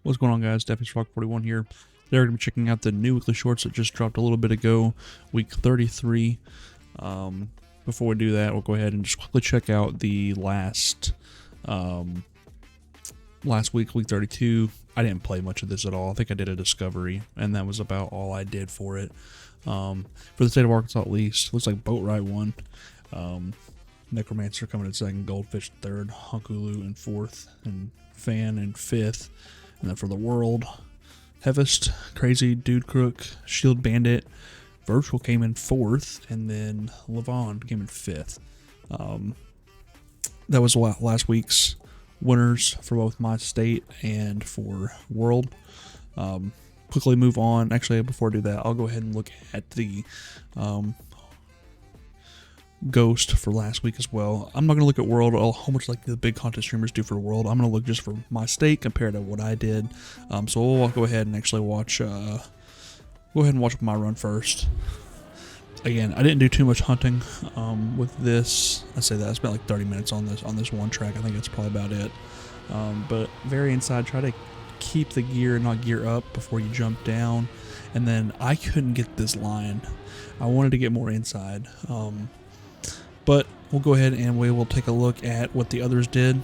What's going on, guys? Rock41 here. They're going to be checking out the new weekly shorts that just dropped a little bit ago, week 33. Before we do that, we'll go ahead and just quickly check out the last week, week 32. I didn't play much of this at all. I think I did a discovery, and that was about all I did for it. For the state of Arkansas, at least, looks like Boat Ride won. Necromancer coming in second, Goldfish in third, Hunkulu in fourth, and Fan in fifth. And then for the world, Hevest, Crazy, Dude Crook, Shield Bandit, Virtual came in fourth, and then Levon came in fifth. That was last week's winners for both my state and for world. Quickly move on. Actually, before I do that, I'll go ahead and look at the Ghost for last week as well. I'm not going to look at world or how much like the big content streamers do for world. I'm going to look just for my state compared to what I did. So we'll go ahead and actually watch my run first. Again, I didn't do too much hunting with this. I say that I spent like 30 minutes on this one track. I think that's probably about it. But very inside, try to keep the gear and not gear up before you jump down. And then I couldn't get this line. I wanted to get more inside. But we'll go ahead and we will take a look at what the others did.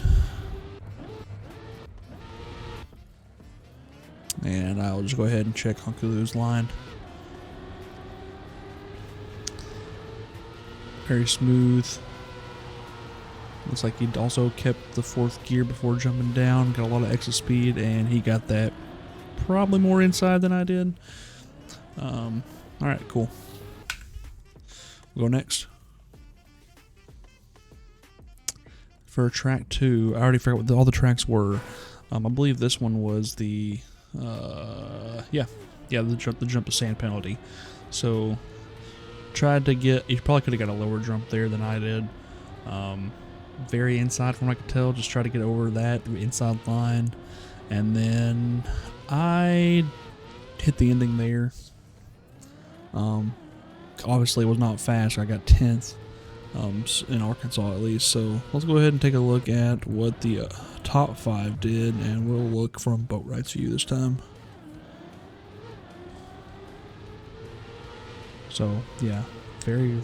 And I'll just go ahead and check Hunkulu's line. Very smooth. Looks like he also kept the fourth gear before jumping down. Got a lot of extra speed, and he got that probably more inside than I did. Alright, cool. We'll go next. For track 2, I already forgot what all the tracks were. I believe this one was the jump to sand penalty. So tried to get, you probably could have got a lower jump there than I did. Very inside from what I could tell, just try to get over that inside line, and then I hit the ending there. Obviously it was not fast. I got 10th. In Arkansas at least. So let's go ahead and take a look at what the top 5 did, and we'll look from Boat Ride's view this time. So yeah, very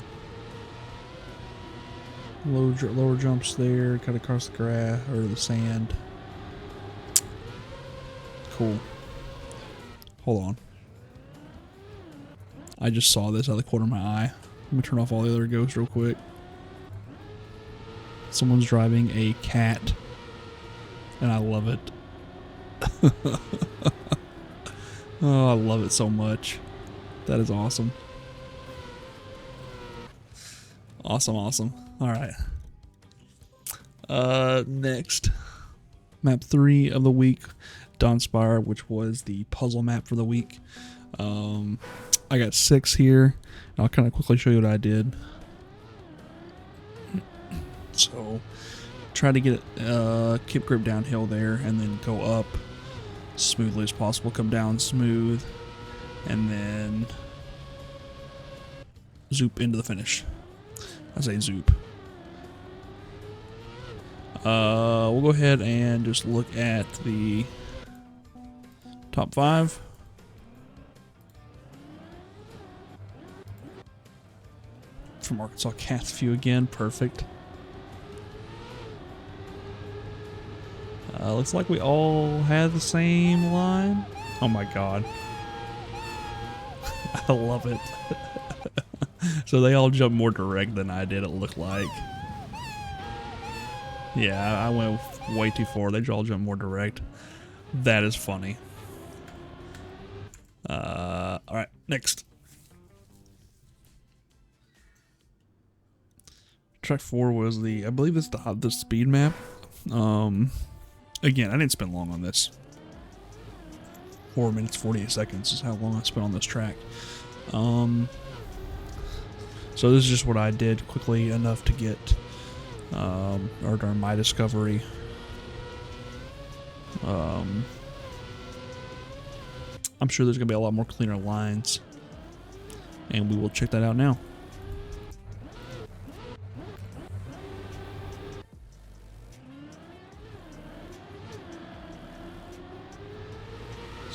lower jumps there, cut across the grass or the sand. Cool. Hold on. I just saw this out of the corner of my eye. Let me turn off all the other ghosts real quick. Someone's driving a cat, and I love it. Oh, I love it so much. That is awesome. Awesome. Alright. Next. Map 3 of the week. Dawnspire, which was the puzzle map for the week. I got 6 here. I'll kind of quickly show you what I did. So, try to get keep grip downhill there, and then go up smoothly as possible. Come down smooth, and then zoop into the finish. I say zoop. We'll go ahead and just look at the top 5. From Arkansas Cat's view again, perfect. Looks like we all had the same line. Oh my god. I love it. So they all jumped more direct than I did, it looked like. Yeah, I went way too far. They all jumped more direct. That is funny. Alright, next. Track 4 was I believe it's the speed map. Again, I didn't spend long on this. 4 minutes, 48 seconds is how long I spent on this track. So this is just what I did quickly enough to get, or during my discovery. I'm sure there's going to be a lot more cleaner lines, and we will check that out now.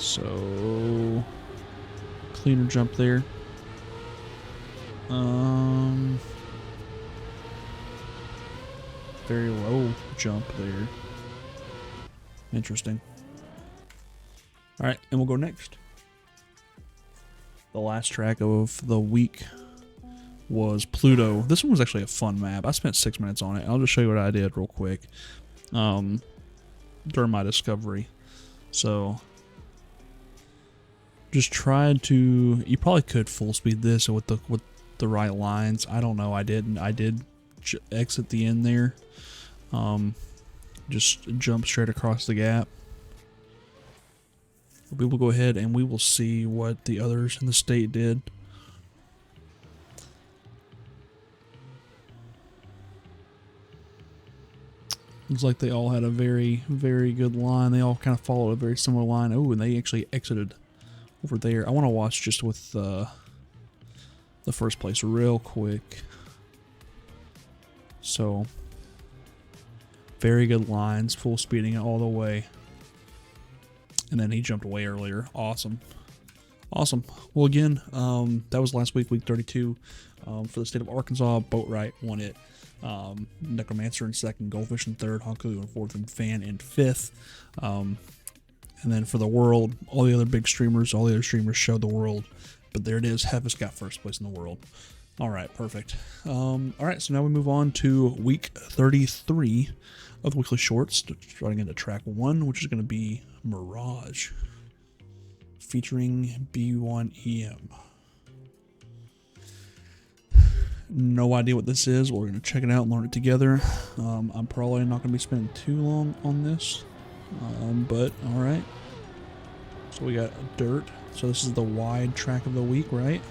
So cleaner jump there. Very low jump there. Interesting. All right, and we'll go next. The last track of the week was Pluto. This one was actually a fun map. I spent 6 minutes on it. I'll just show you what I did real quick during my discovery. So just tried to. You probably could full speed this with the right lines. I don't know. I didn't. I did exit the end there. Just jump straight across the gap. We will go ahead and we will see what the others in the state did. Looks like they all had a very, very good line. They all kind of followed a very similar line. Oh, and they actually exited over there. I want to watch just with the first place real quick. So, very good lines, full speeding it all the way. And then he jumped away earlier. Awesome. Awesome. Well, again, that was last week, week 32. For the state of Arkansas, Boatwright won it. Necromancer in second, Goldfish in third, Honku in fourth, and Fan in fifth. And then for the world, all the other streamers showed the world. But there it is. Hevis got first place in the world. All right, perfect. All right, so now we move on to week 33 of the weekly shorts, starting into track 1, which is going to be Mirage, featuring B1EM. No idea what this is. We're going to check it out and learn it together. I'm probably not going to be spending too long on this, but all right. So we got Dirt. So this is the wide track of the week, right?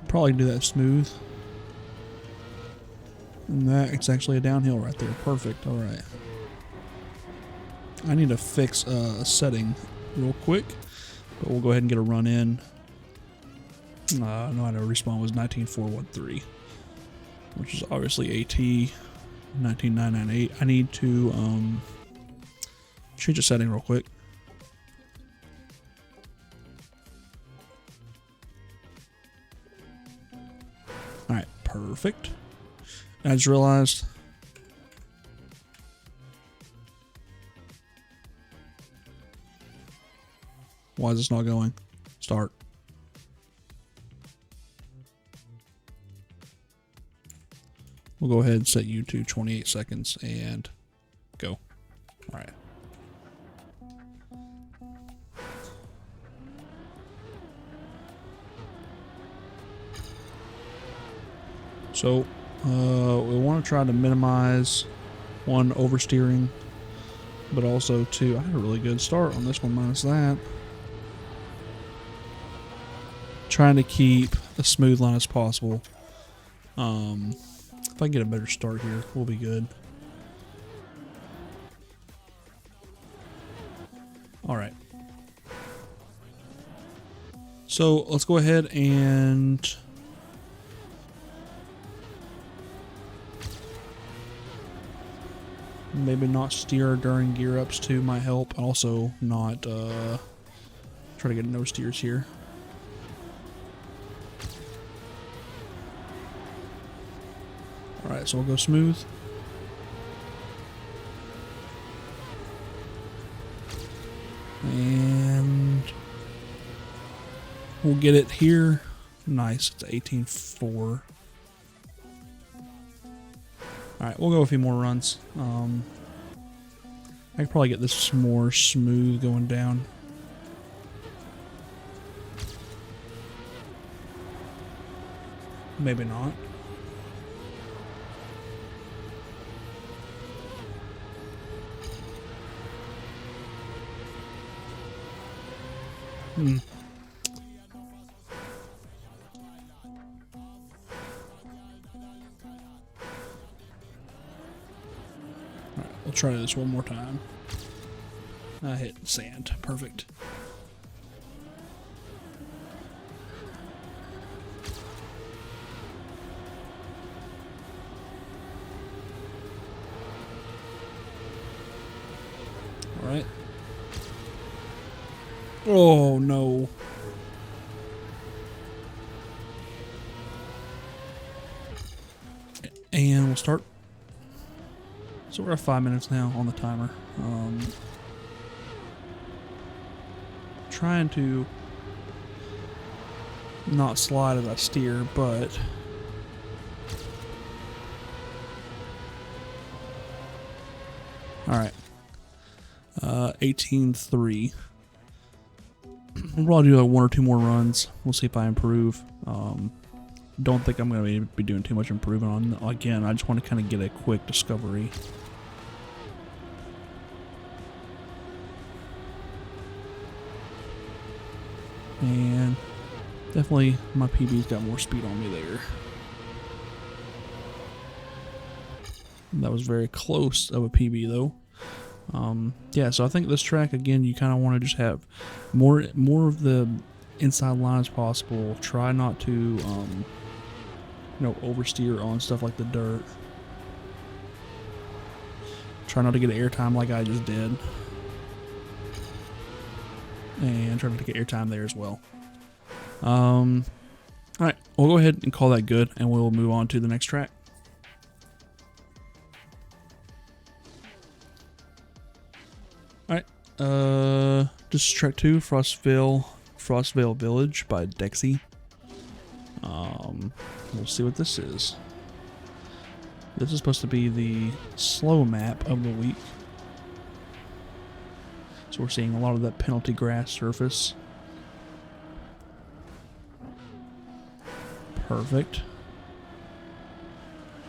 Probably do that smooth. And that, it's actually a downhill right there. Perfect. All right. I need to fix a setting real quick, but we'll go ahead and get a run in. No, how to respawn was 19413, which is obviously AT 19998. I need to change a setting real quick. All right, perfect. I just realized why is this not going? Start. We'll go ahead and set you to 28 seconds and go. All right. So we want to try to minimize, one, oversteering, but also two, I had a really good start on this one minus that. Trying to keep a smooth line as possible. If I can get a better start here, we'll be good. All right. So let's go ahead and maybe not steer during gear ups too might help. Also not try to get no steers here. Alright, so we'll go smooth. And we'll get it here. Nice, it's 18.4. Alright, we'll go a few more runs. I could probably get this more smooth going down. Maybe not. Alright, we'll try this one more time. I hit sand. Perfect. right? Oh, no. And we'll start. So we're at 5 minutes now on the timer. Trying to not slide as I steer, but all right. 18-3. We'll probably do like 1 or 2 more runs. We'll see if I improve. Don't think I'm going to be doing too much improvement on. Again, I just want to kind of get a quick discovery. And definitely my PB's got more speed on me there. That was very close of a PB though. Yeah, so I think this track, again, you kind of want to just have more of the inside line as possible. Try not to oversteer on stuff like the dirt. Try not to get airtime like I just did. And try not to get airtime there as well. Alright, we'll go ahead and call that good, and we'll move on to the next track. Alright, this is track 2, Frostvale Village by Dexy. We'll see what this is. This is supposed to be the slow map of the week. So we're seeing a lot of that penalty grass surface. Perfect.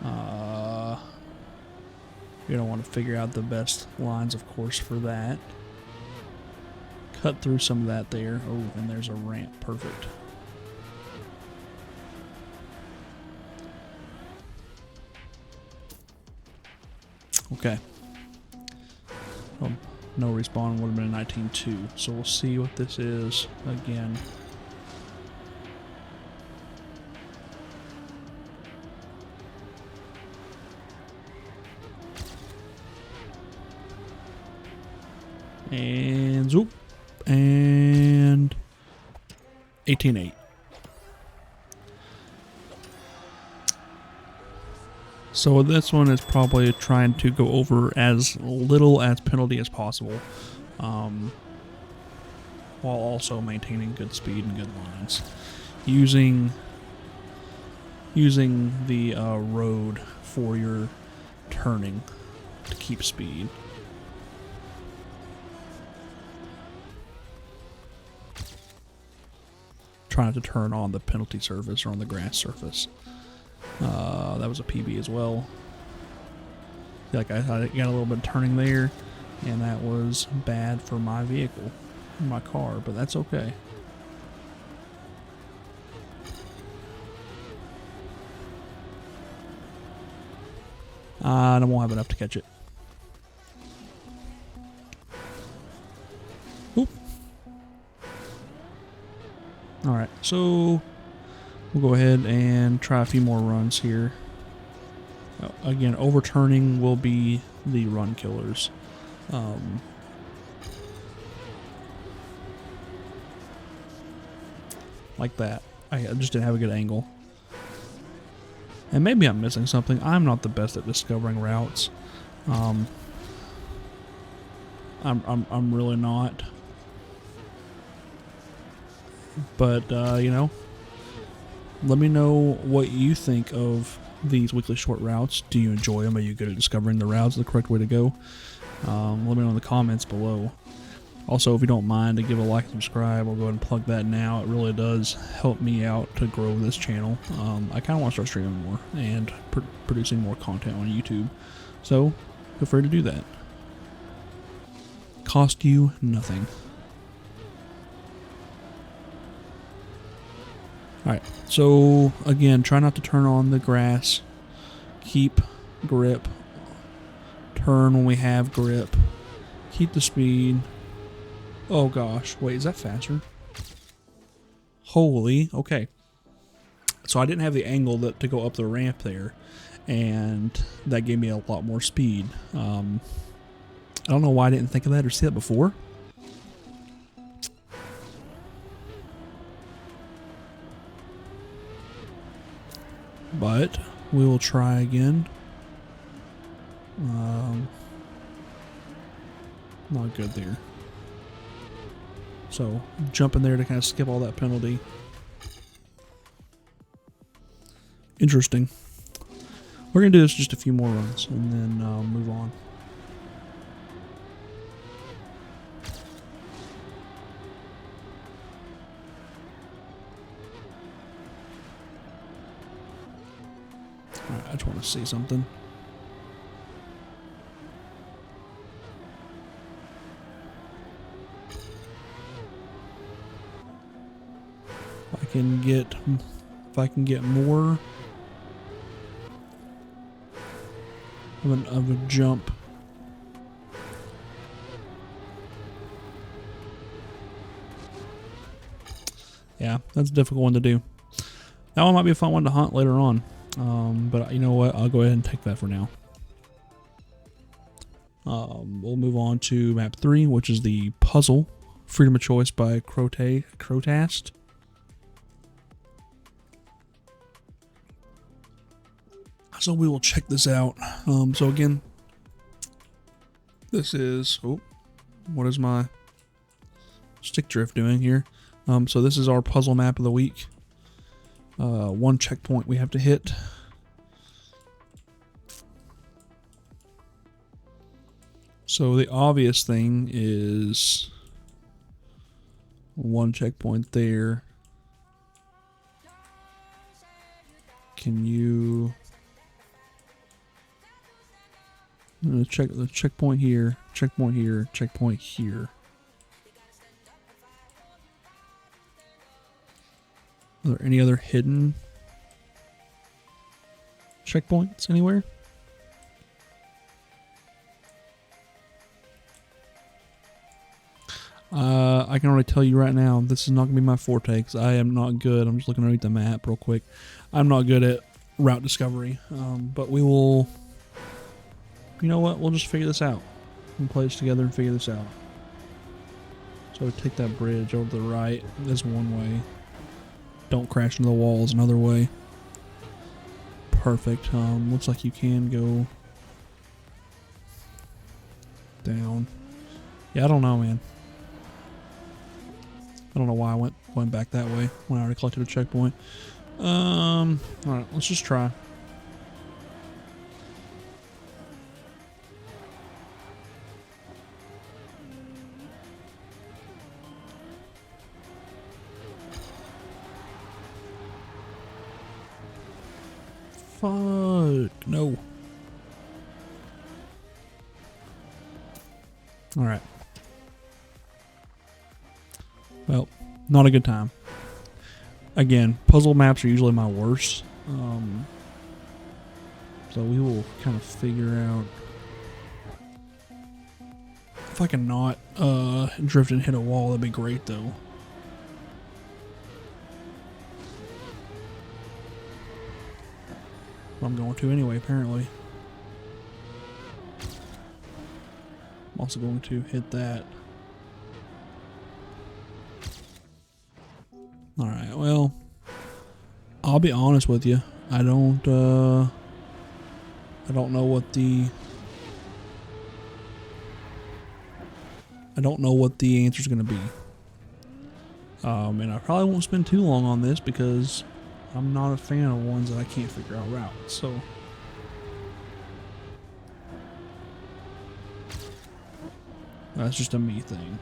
You're gonna want to figure out the best lines, of course, for that. Cut through some of that there. Oh, and there's a ramp. Perfect. Okay. No respawn would have been 19-2. So we'll see what this is again. And zoop. And 18-8. So this one is probably trying to go over as little as penalty as possible, while also maintaining good speed and good lines. Using the road for your turning to keep speed. Try not to turn on the penalty surface or on the grass surface. That was a PB as well. Like I got a little bit of turning there, and that was bad for my vehicle, my car, but that's okay. I won't have enough to catch it. Oop. Alright, so we'll go ahead and try a few more runs here. Again, overturning will be the run killers. Like that. I just didn't have a good angle. And maybe I'm missing something. I'm not the best at discovering routes. I'm really not. But you know, let me know what you think of these weekly short routes. Do you enjoy them? Are you good at discovering the routes, the correct way to go? Let me know in the comments below. Also, if you don't mind to give a like and subscribe, I'll go ahead and plug that now. It really does help me out to grow this channel. I kind of want to start streaming more and producing more content on YouTube. So, feel free to do that. Cost you nothing. Alright, so again, try not to turn on the grass. Keep grip. Turn when we have grip. Keep the speed. Oh gosh, wait, is that faster? Holy, okay. So I didn't have the angle to go up the ramp there, and that gave me a lot more speed. I don't know why I didn't think of that or see that before. But we will try again. Not good there. So jump in there to kind of skip all that penalty. Interesting. We're going to do this just a few more runs and then move on. Alright, I just want to see something. If I can get more of a jump. Yeah, that's a difficult one to do. That one might be a fun one to hunt later on. But you know what? I'll go ahead and take that for now. We'll move on to map 3, which is the puzzle. Freedom of Choice by Crotast. So we will check this out. So again, this is... Oh, what is my stick drift doing here? So this is our puzzle map of the week. One checkpoint we have to hit. So the obvious thing is one checkpoint there. Can you check the checkpoint here, checkpoint here, checkpoint here? Are there any other hidden checkpoints anywhere? I can already tell you right now, this is not going to be my forte because I am not good. I'm just looking underneath the map real quick. I'm not good at route discovery, but we will, you know what, we'll just figure this out. We'll play this together and figure this out. So take that bridge over to the right. That's one way. Don't crash into the walls, another way. Perfect. Looks like you can go down. Yeah, I don't know, man. I don't know why I went back that way when I already collected a checkpoint. Alright, let's just try. Fuck, no. Alright. Well, not a good time. Again, puzzle maps are usually my worst. So we will kind of figure out if I can not drift and hit a wall. That'd be great, though. I'm going to anyway, apparently. I'm also going to hit that. Alright, well, I'll be honest with you. I don't know what the answer is going to be. And I probably won't spend too long on this because I'm not a fan of ones that I can't figure out routes. So that's just a me thing.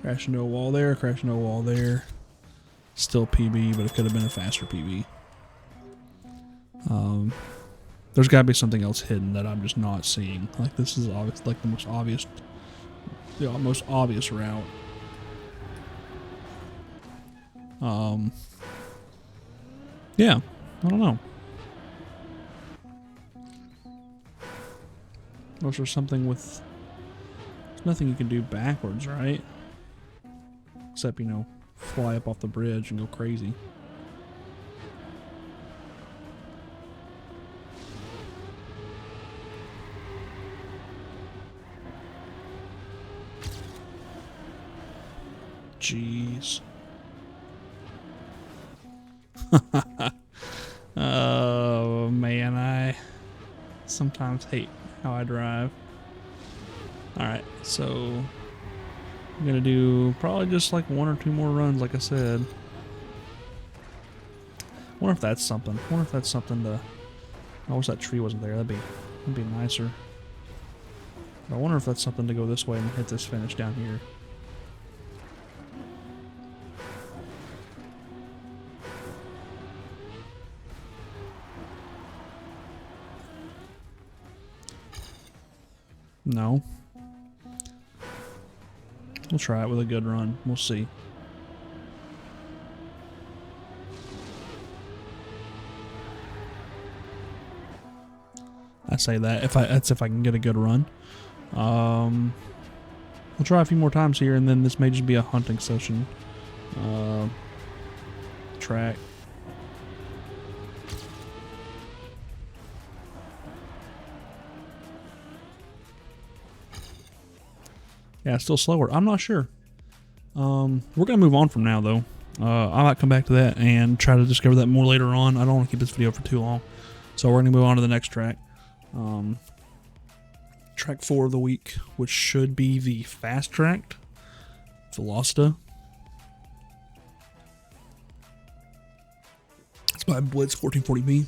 Crash into a wall there, crash into a wall there. Still PB, but it could have been a faster PB. There's got to be something else hidden that I'm just not seeing. Like this is obvious, like the most obvious route. Yeah, I don't know. Unless there's something with... There's nothing you can do backwards, right? Except, you know, fly up off the bridge and go crazy. jeez. Oh, man, I sometimes hate how I drive. Alright, so I'm gonna do probably just like 1 or 2 more runs, like I said. Wonder if that's something. Wonder if that's something to... I wish that tree wasn't there. That'd be nicer. But I wonder if that's something to go this way and hit this finish down here. No. We'll try it with a good run. We'll see. I say that that's if I can get a good run. We'll try a few more times here, and then this may just be a hunting session. Track. Yeah, still slower. I'm not sure. We're gonna move on from now, though. I might come back to that and try to discover that more later on. I don't want to keep this video for too long, so we're gonna move on to the next track. Track 4 of the week, which should be the fast track, Velocita. It's by Blitz 1440B.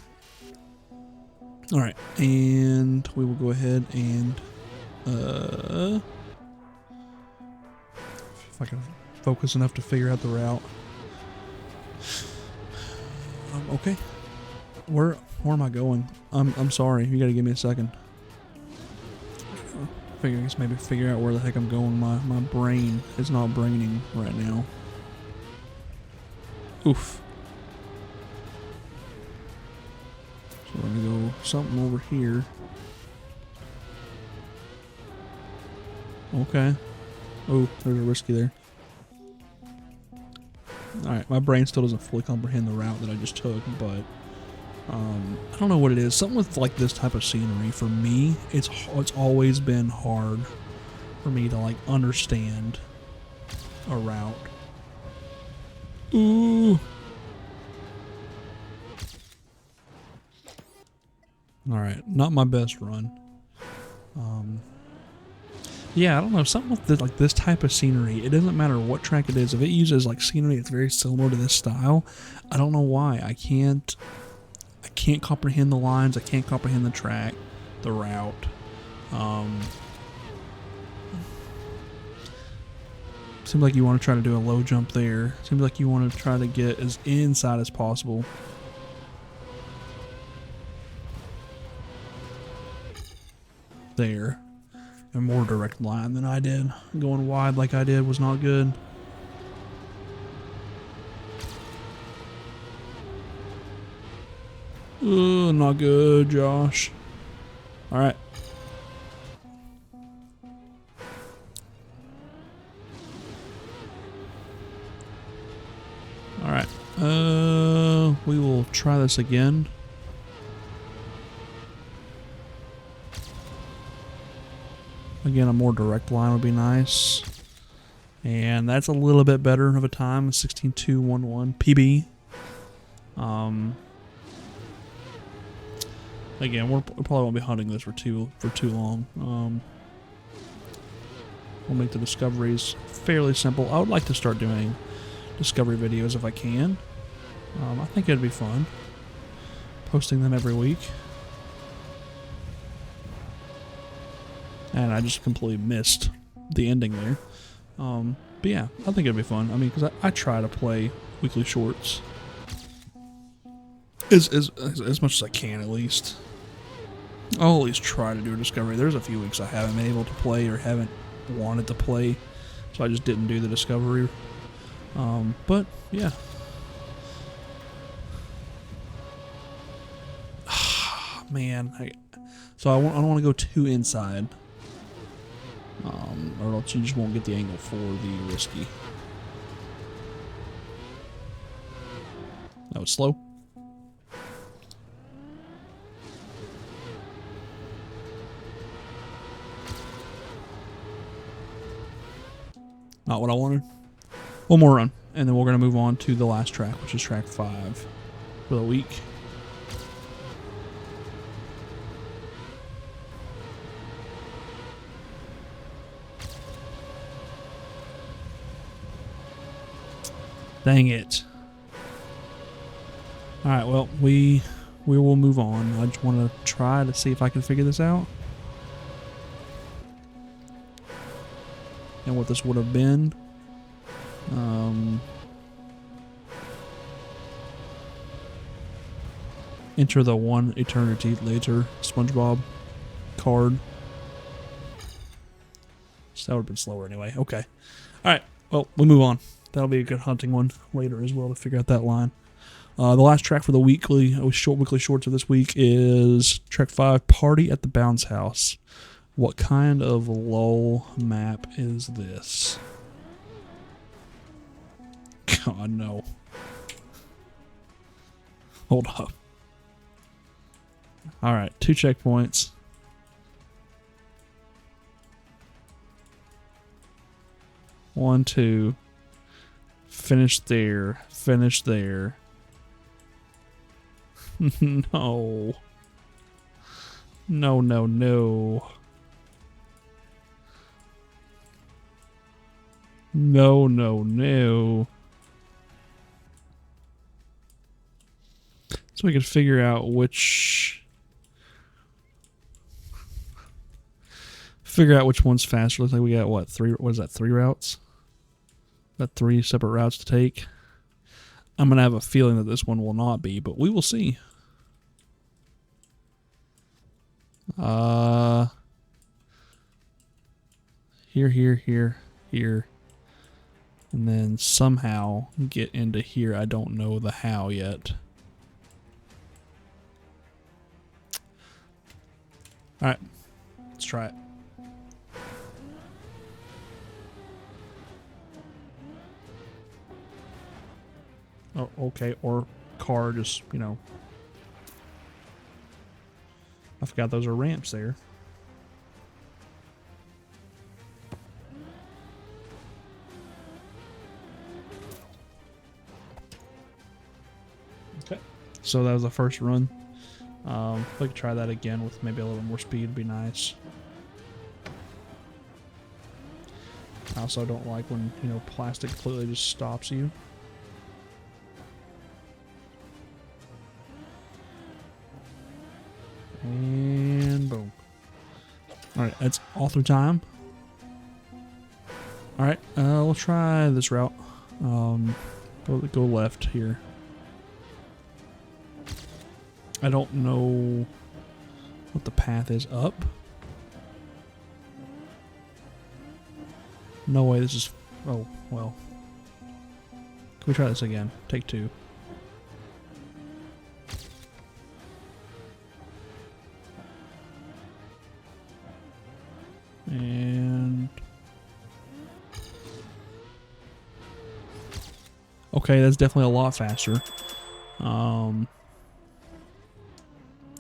Alright, and we will go ahead and if I can focus enough to figure out the route. Okay. Where am I going? I'm sorry, you gotta give me a second. I guess maybe figure out where the heck I'm going. My brain is not braining right now. Oof. So we're gonna go something over here. Okay. Oh, there's a risky there. Alright, my brain still doesn't fully comprehend the route that I just took, but I don't know what it is. Something with like this type of scenery, for me, it's always been hard for me to like understand a route. Ooh. Alright, not my best run. Yeah, I don't know, something with like this type of scenery, it doesn't matter what track it is, if it uses like scenery that's very similar to this style, I don't know why. I can't comprehend the lines, I can't comprehend the track, the route. Seems like you want to try to do a low jump there. Seems like you want to try to get as inside as possible. There. A more direct line than I did. Going wide like I did was not good. Not good, Josh. Alright. Alright. We will try this again. Again, a more direct line would be nice. And that's a little bit better of a time, 16.211 PB. Again, we probably won't be hunting this for too long. We'll make the discoveries fairly simple. I would like to start doing discovery videos if I can. I think it'd be fun. Posting them every week. And I just completely missed the ending there. But yeah, I think it'd be fun. I mean, because I try to play weekly shorts as much as I can, at least. I'll at least try to do a discovery. There's a few weeks I haven't been able to play or haven't wanted to play, so I just didn't do the discovery. But yeah. Man, so I don't want to go too inside. Or else you just won't get the angle for the risky. That was slow. Not what I wanted. One more run, and then we're going to move on to the last track, which is track 5 for the week. Dang it. Alright, well, we will move on. I just want to try to see if I can figure this out. And what this would have been. Enter the one eternity later SpongeBob card. So that would have been slower anyway. Okay. Alright, well, we'll move on. That'll be a good hunting one later as well to figure out that line. The last track for the weekly shorts of this week is track 5, Party at the Bounce House. What kind of lull map is this? God, no. Hold up. Alright, 2 checkpoints. One, two. Finish there. Finish there. No. No, no, no. No, no, no. So we could figure out which one's faster. Looks like we got what, 3 routes? Got 3 separate routes to take. I'm gonna have a feeling that this one will not be, but we will see. Here. And then somehow get into here. I don't know the how yet. Alright, let's try it. Oh, okay, or car just, you know. I forgot those are ramps there. Okay, so that was the first run. If I could try that again with maybe a little more speed, would be nice. I also don't like when, you know, plastic completely just stops you. And boom. Alright, that's author time. Alright, we'll try this route. Go left here. I don't know what the path is up. No way, this is... Oh, well. Can we try this again? Take 2. And... Okay, that's definitely a lot faster.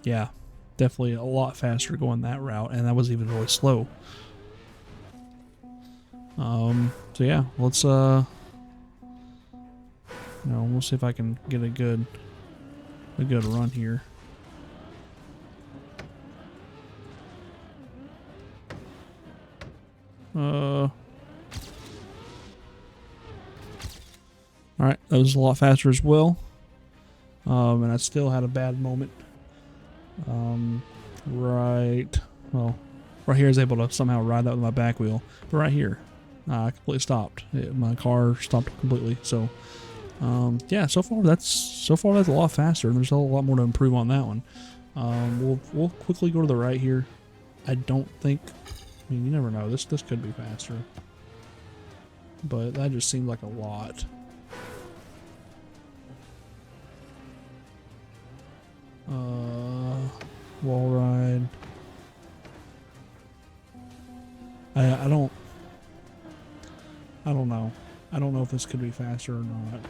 Yeah, definitely a lot faster going that route, and that was even really slow. So yeah, let's we'll see if I can get a good run here. Alright, that was a lot faster as well. And I still had a bad moment. Right here I was able to somehow ride that with my back wheel, but right here I completely stopped. My car stopped completely. So yeah, so far that's a lot faster, and there's a lot more to improve on that one. We'll quickly go to the right here. I don't think, I mean, you never know, this could be faster, but that just seemed like a lot. Wall ride. I don't know. I don't know if this could be faster or not.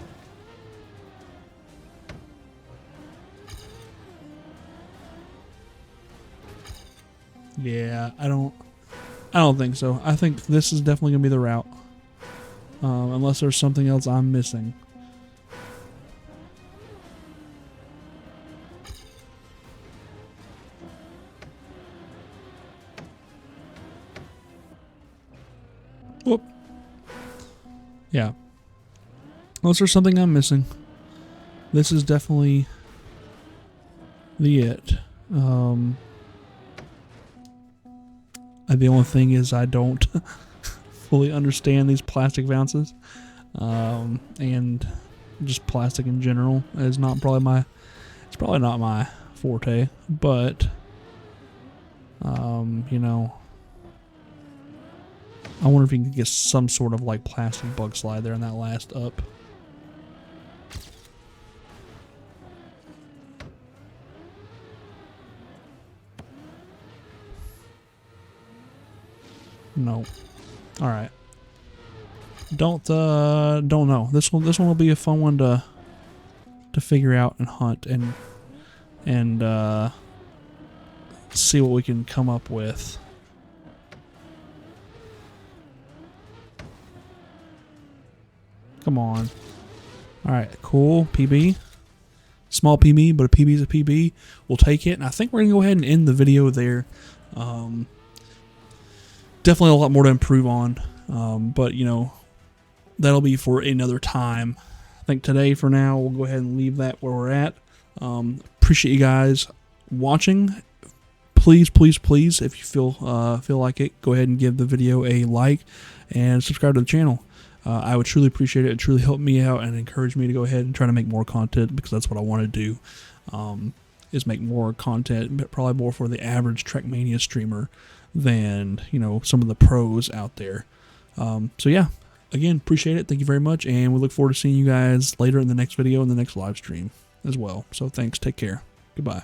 Yeah, I don't think so. I think this is definitely gonna be the route. unless there's something else I'm missing. Whoop. Yeah. Unless there's something I'm missing. This is definitely the it. The only thing is I don't fully understand these plastic bounces. And just plastic in general is not probably it's probably not my forte, but you know, I wonder if you can get some sort of like plastic bug slide there in that last up. No. All right. Don't know. This one will be a fun one to figure out and hunt and see what we can come up with. Come on. All right, cool. PB. Small PB, but a PB is a PB. We'll take it. And I think we're going to go ahead and end the video there. Definitely a lot more to improve on. But, you know, that'll be for another time. I think today, for now, we'll go ahead and leave that where we're at. Appreciate you guys watching. Please, please, please, if you feel like it, go ahead and give the video a like and subscribe to the channel. I would truly appreciate it. It truly helped me out and encouraged me to go ahead and try to make more content, because that's what I want to do, is make more content, but probably more for the average Trackmania streamer than, you know, some of the pros out there. So yeah, again, appreciate it. Thank you very much, and we look forward to seeing you guys later in the next video and the next live stream as well. So thanks. Take care. Goodbye.